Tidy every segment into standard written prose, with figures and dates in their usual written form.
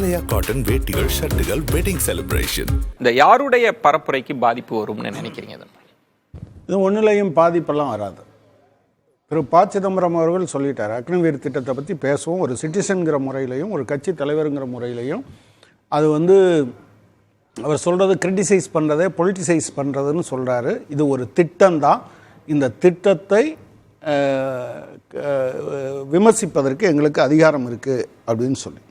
Himalaya cotton வேட்டிகள், ஷர்ட்டுகள், wedding celebration. இந்த யாருடைய பரப்புரைக்கு பாதிப்பு வரும்னு நினைக்கிறீங்க? இது ஒன்றுலையும் பாதிப்பெல்லாம் வராது. திரு ப. சிதம்பரம் அவர்கள் சொல்லிட்டார், அக்னிவீர் திட்டத்தை பற்றி பேசுவோம். ஒரு சிட்டிசன்கிற முறையிலையும் ஒரு கட்சி தலைவருங்கிற முறையிலையும் அது அவர் சொல்கிறது கிரிட்டிசைஸ் பண்ணுறதே பொலிட்டிசைஸ் பண்ணுறதுன்னு சொல்கிறாரு. இது ஒரு திட்டம்தான். இந்த திட்டத்தை விமர்சிப்பதற்கு எங்களுக்கு அதிகாரம் இருக்குது அப்படின்னு சொல்லி,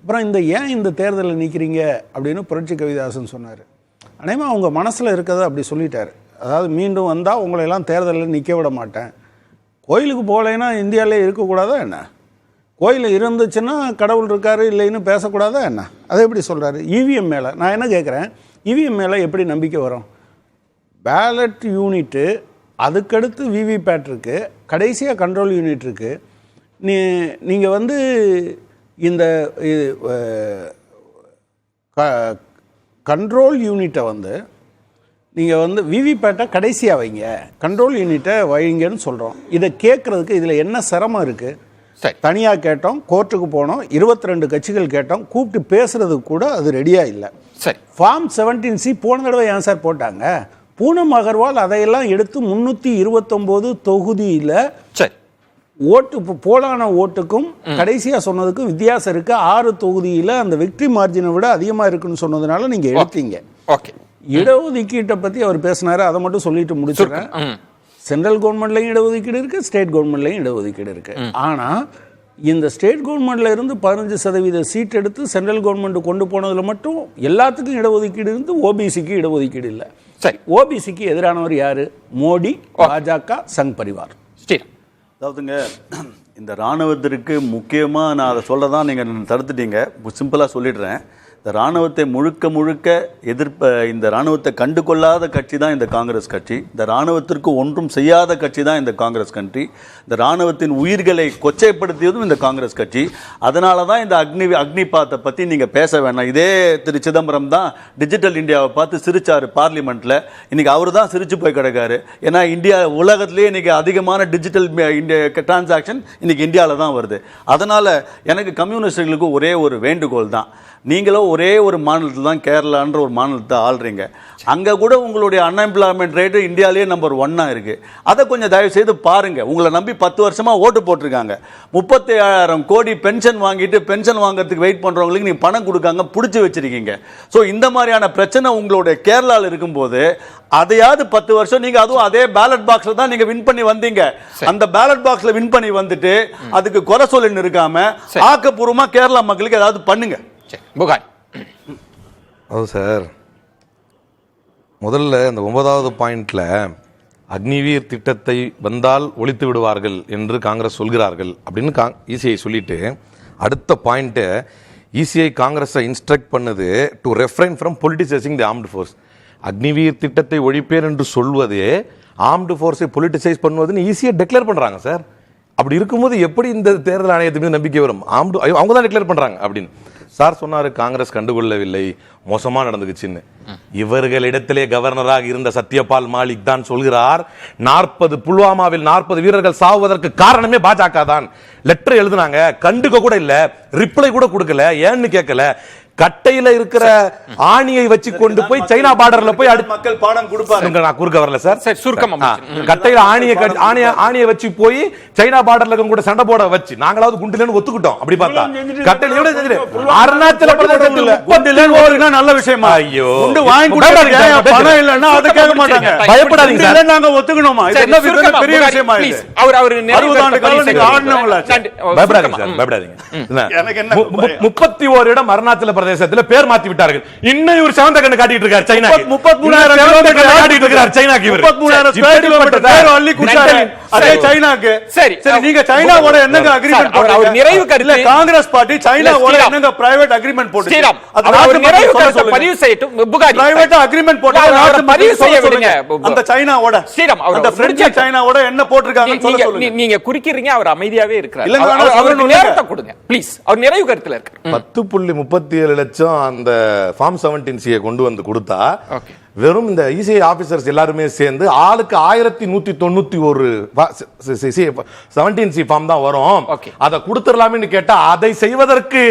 அப்புறம் ஏன் இந்த தேர்தலில் நிற்கிறீங்க அப்படின்னு புரட்சி கவிதாசன் சொன்னார். அநேகமாக அவங்க மனசில் இருக்கிறத அப்படி சொல்லிட்டார். அதாவது மீண்டும் வந்தால் உங்களையெல்லாம் தேர்தலில் நிற்க விட மாட்டேன், கோயிலுக்கு போகலைன்னா இந்தியாவிலே இருக்கக்கூடாதா என்ன, கோயில் இருந்துச்சுன்னா கடவுள் இருக்காரு இல்லைன்னு பேசக்கூடாதா என்ன, அதை எப்படி சொல்கிறாரு? இவிஎம் மேலே நான் என்ன கேட்குறேன், இவிஎம் மேலே எப்படி நம்பிக்கை வரும்? பேலட் யூனிட்டு, அதுக்கடுத்து விவிபேட் இருக்குது, கடைசியாக கண்ட்ரோல் யூனிட் இருக்குது. நீங்கள் இந்த கண்ட்ரோல் யூனிட்டை நீங்கள் விவிபேட்டை கடைசியாக வைங்க, கண்ட்ரோல் யூனிட்டை வைங்கன்னு சொல்கிறோம். இதை கேட்குறதுக்கு இதில் என்ன சிரமம் இருக்குது? தனியாக கேட்டோம், கோர்ட்டுக்கு போனோம், 22 கட்சிகள் கேட்டோம், கூப்பிட்டு பேசுறதுக்கு கூட அது ரெடியாக இல்லை. சரி, ஃபார்ம் 17C போன தடவை ஏன் சார் போட்டாங்க? பூனம் அகர்வால் அதையெல்லாம் எடுத்து 329 தொகுதியில் ஓட்டு போலான ஓட்டுக்கும் கடைசியாக சொன்னதுக்கும் வித்தியாசம் இருக்கு. 6 தொகுதியில் அந்த விக்டரி மார்ஜினை விட அதிகமாக இருக்குன்னு சொன்னதுனால நீங்கள் எடுத்தீங்க. ஓகே, இடஒதுக்கீட்டை பற்றி அவர் பேசினாரு, அதை மட்டும் சொல்லிட்டு முடிச்சுறேன். சென்ட்ரல் கவர்மெண்ட்லையும் இடஒதுக்கீடு இருக்கு, ஸ்டேட் கவர்மெண்ட்லையும் இடஒதுக்கீடு இருக்கு. ஆனால் இந்த ஸ்டேட் கவர்மெண்ட்ல இருந்து 15% சீட் எடுத்து சென்ட்ரல் கவர்மெண்ட் கொண்டு போனதில் மட்டும் எல்லாத்துக்கும் இடஒதுக்கீடு இருந்து ஓபிசிக்கு இடஒதுக்கீடு இல்லை. சரி, ஓபிசிக்கு எதிரானவர் யாரு? மோடி, பாஜக, சங் பரிவார். அதாவதுங்க, இந்த இராணுவத்திற்கு முக்கியமாக நான் அதை சொல்லதான் நீங்கள் தடுத்துட்டீங்க. சிம்பிளாக சொல்லிடுறேன். இந்த இராணுவத்தை முழுக்க இந்த இராணுவத்தை கண்டு கொள்ளாத கட்சி தான் இந்த காங்கிரஸ் கட்சி. இந்த இராணுவத்திற்கு ஒன்றும் செய்யாத கட்சி தான் இந்த காங்கிரஸ் கட்சி. இந்த இராணுவத்தின் உயிர்களை கொச்சைப்படுத்தியதும் இந்த காங்கிரஸ் கட்சி. அதனால தான் இந்த அக்னிபாத்தை பற்றி நீங்கள் பேச வேணாம். இதே திரு சிதம்பரம் தான் டிஜிட்டல் இந்தியாவை பார்த்து சிரிச்சார் பார்லிமெண்ட்டில். இன்றைக்கி அவர் தான் சிரிச்சு போய் கிடக்காரு. ஏன்னா இந்தியா உலகத்திலே இன்றைக்கி அதிகமான டிஜிட்டல் டிரான்சாக்ஷன் இன்றைக்கி இந்தியாவில் தான் வருது. அதனால் எனக்கு கம்யூனிஸ்டுகளுக்கு ஒரே ஒரு வேண்டுகோள் தான், நீங்களும் ஒரே ஒரு மாநிலத்தில் தான், கேரளான்ற ஒரு மாநிலத்தை ஆள்றீங்க. அங்கே கூட உங்களுடைய அன்எம்ப்ளாய்மெண்ட் ரேட்டு இந்தியாவிலேயே நம்பர் 1 இருக்குது. அதை கொஞ்சம் தயவு செய்து பாருங்கள். உங்களை நம்பி 10 வருஷமாக ஓட்டு போட்டிருக்காங்க. 37,000 கோடி பென்ஷன் வாங்கிட்டு பென்ஷன் வாங்குறதுக்கு வெயிட் பண்ணுறவங்களுக்கு நீங்கள் பணம் கொடுக்காங்க, பிடிச்சி வச்சிருக்கீங்க. ஸோ இந்த மாதிரியான பிரச்சனை உங்களுடைய கேரளாவில் இருக்கும்போது அதையாவது 10 வருஷம் நீங்கள் அதுவும் அதே பேலட் பாக்ஸில் தான் நீங்கள் வின் பண்ணி வந்தீங்க. அந்த பேலட் பாக்ஸில் வின் பண்ணி வந்துட்டு அதுக்கு குறை சொல்லின்னு இருக்காம ஆக்கப்பூர்வமாக கேரளா மக்களுக்கு ஏதாவது பண்ணுங்க. அது சார், முதல்ல இந்த 9வது பாயிண்ட்ல அக்னிவீர் திட்டத்தை வந்தால் ஒழித்து விடுவார்கள் என்று காங்கிரஸ் சொல்கிறார்கள் அப்படின்னு இசிஐ சொல்லிட்டு, அடுத்த பாயிண்ட் இசிஐ காங்கிரஸை இன்ஸ்ட்ரக்ட் பண்ணுது to refrain from politicising the armed force. Agniveer திட்டத்தை ஒழிப்பேன் என்று சொல்வதே ஆர்ம்டு ஃபோர்ஸை பொலிட்டிசைஸ் பண்ணுவதுன்னு ஈஸியா டிக்ளேர் பண்றாங்க சார். அப்படி இருக்கும்போது எப்படி இந்த தேர்தல் ஆணையத்து மீது நம்பிக்கை வரும்? அவங்க தான் டிக்ளேர் பண்றாங்க அப்படின்னு சார் சொன்னாரு. காங்கிரஸ் கண்டுகொள்ளவில்லை, மோசமா நடந்துக்குச்சுன்னு. இவர்களிடத்திலே கவர்னராக இருந்த சத்யபால் மாலிக் தான் சொல்கிறார், 40 புல்வாமாவில் 40 வீரர்கள் சாவதற்கு காரணமே பாஜக தான். லெட்டர் எழுதுனாங்க, கண்டுக்க கூட இல்ல, ரிப்ளை கூட கொடுக்கல. ஏன்னு கேட்கல, கட்டையில இருக்கிற ஆணியை வச்சு கொண்டு போய் சைனா பார்டர்ல போய் மக்கள் பாடம் கொடுப்பாங்க. நான் குறுக்க வரல சார், கட்டையில ஆணியை வச்சு போய் சைனா பார்டர்ல கூட சண்டை போட வச்சு நாங்களாவது குண்டுலன்னு ஒத்துக்கிட்டோம். அப்படி பார்த்தா கட்டையில அருணாச்சல பிரதேசத்துல நல்ல விஷயமா? ஐயோ, குண்டு வாங்கி கொடுத்தாங்க, பணம் இல்லன்னா அத கேட்க மாட்டாங்க. பயப்படாதீங்க சார், நாங்க ஒத்துக்கணுமா? இது என்ன பெரிய விஷயமா? இது அவர் 60 ஆண்டு காலம் ஆடுனவங்களா? பயப்படாதீங்க சார், பயப்படாதீங்க. எனக்கு என்ன 31 இடம் அருணாச்சல பிரதேசத்துல பேர் மாத்தி விட்டார்கள். இன்னும் ஒரு செவந்த கண்ணு காட்டிட்டு இருக்கார் சைனா. 33,000 காட்டிட்டு இருக்கார் சைனாக்கு. 33,000 ஸ்கொயர் கிலோமீட்டர் பேர் அள்ளி குடிச்சாரு அதே சைனாக்கு. சரி சரி, நீங்க சைனாவோட என்னங்க அக்ரிமென்ட் போட்டீங்க? அவர் நிறைவு கருத்து காங்கிரஸ் பார்ட்டி சைனாவோட என்னங்க பிரைவேட் அக்ரிமென்ட் போட்டுச்சு? அது நாட்டு நிறைவு கருத்து பதிவு செய்யட்டும். புகாரி பிரைவேட் அக்ரிமென்ட் போட்டாங்க, நாட்டு பதிவு செய்ய விடுங்க. அந்த சைனாவோட ஸ்ரீராம் அந்த பிரெஞ்சு சைனாவோட என்ன போட்டுருக்காங்கன்னு சொல்ல சொல்லுங்க. நீங்க குறிக்கிறீங்க, அவர் அமைதியாவே இருக்கார். அவருக்கு நேரத்தை கொடுங்க ப்ளீஸ். அவர் நிறைவு கருத்துல இருக்கு. 10.37 லட்சம் அந்த ஃபார்ம் 17C கொண்டு வந்து கொடுத்தா வெறும் இந்த இசிஐ ஆபீசர்ஸ் எல்லாருமே சேர்ந்து ஆளுக்கு 1191 17C ஃபார்ம் தான் வரும். அதை கொடுத்துடலாம்னு கேட்டா அதை செய்வதற்கு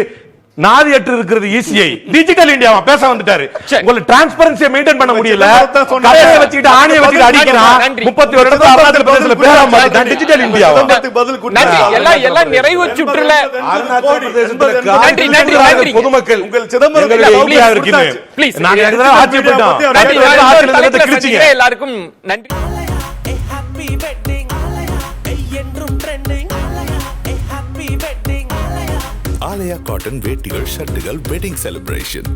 நாதியற்று இருக்கிறது இசிஐ. டிஜிட்டல் இந்தியாவா பேச வந்துட்டாரு. உங்களுக்கு டிரான்ஸ்பரன்சியை மெயின்டைன் பண்ண முடியல. கடையை வச்சுக்கிட்டு ஆணியை வச்சுக்கிட்டு அடிக்கிறான். 30 வருடத்துல அருணாச்சல பிரதேசத்துல பேராம மாத்திட்டான். டிஜிட்டல் இந்தியாவா? நன்றி. எல்லாம் நிறைவு சுற்றுல அருணாச்சல பிரதேசத்துல நன்றி, நன்றி, நன்றி. பொதுமக்கள் உங்கள் சிதம்பரம் Please. நாங்க எதுவும் ஆட்சி போயிட்டோம். எல்லாருக்கும் நன்றி. Happy wedding, என்றும் trending. Happy wedding. ஆலயா காட்டன் வேட்டிகள் ஷர்ட்டுகள் வெட்டிங் செலிப்ரேஷன்.